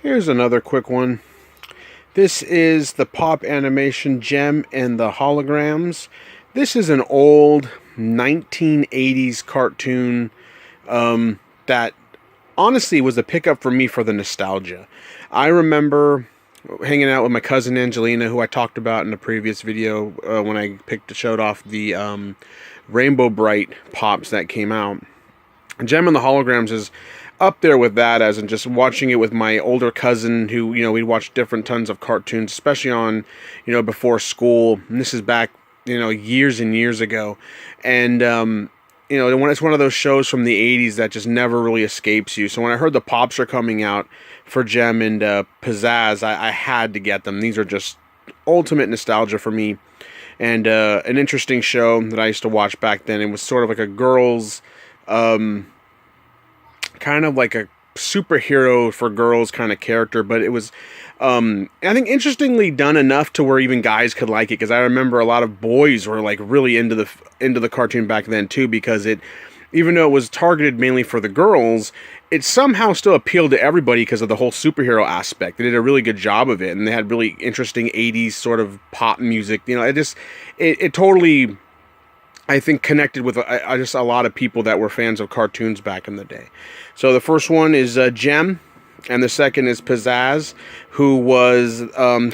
Here's another quick one. This is the Pop Animation Gem and the Holograms. This is an old 1980s cartoon that honestly was a pickup for me for the nostalgia. I remember hanging out with my cousin Angelina, who I talked about in the previous video when I showed off the Rainbow Bright pops that came out. Gem and the Holograms is up there with that, as in just watching it with my older cousin who, we'd watch different tons of cartoons, especially on, before school. And this is back, years and years ago. And, it's one of those shows from the 80s that just never really escapes you. So when I heard the pops are coming out for Gem and Pizzazz, I had to get them. These are just ultimate nostalgia for me. And an interesting show that I used to watch back then. It was sort of like a girls' kind of like a superhero for girls kind of character, but it was I think interestingly done enough to where even guys could like it, because I remember a lot of boys were like really into the cartoon back then too, because it, even though it was targeted mainly for the girls, it somehow still appealed to everybody because of the whole superhero aspect. They did a really good job of it, and they had really interesting 80s sort of pop music. It totally, I think, connected with just a lot of people that were fans of cartoons back in the day. So the first one is Gem, and the second is Pizzazz, who was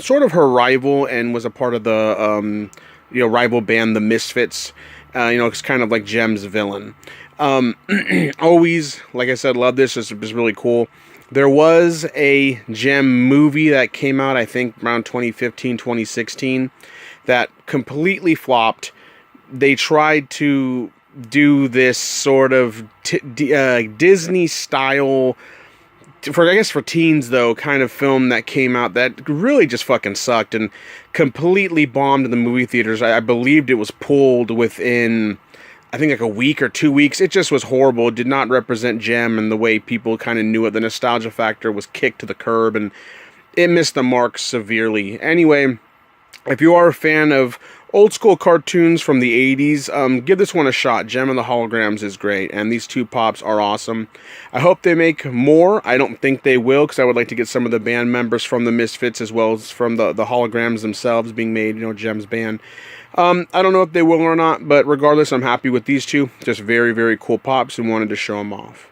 sort of her rival and was a part of the rival band, the Misfits. It's kind of like Gem's villain. Always, like I said, love this. This is really cool. There was a Gem movie that came out, I think, around 2015, 2016, that completely flopped. They tried to do this sort of Disney style, for teens though, kind of film that came out that really just fucking sucked and completely bombed in the movie theaters. I believed it was pulled within, I think, like a week or 2 weeks. It just was horrible. It did not represent Gem and the way people kind of knew it. The nostalgia factor was kicked to the curb, and it missed the mark severely. Anyway, if you are a fan of old school cartoons from the 80s, give this one a shot. Gem and the Holograms is great, and these two pops are awesome. I hope they make more. I don't think they will, because I would like to get some of the band members from the Misfits as well as from the Holograms themselves being made, Gem's band. I don't know if they will or not, but regardless, I'm happy with these two. Just very, very cool pops and wanted to show them off.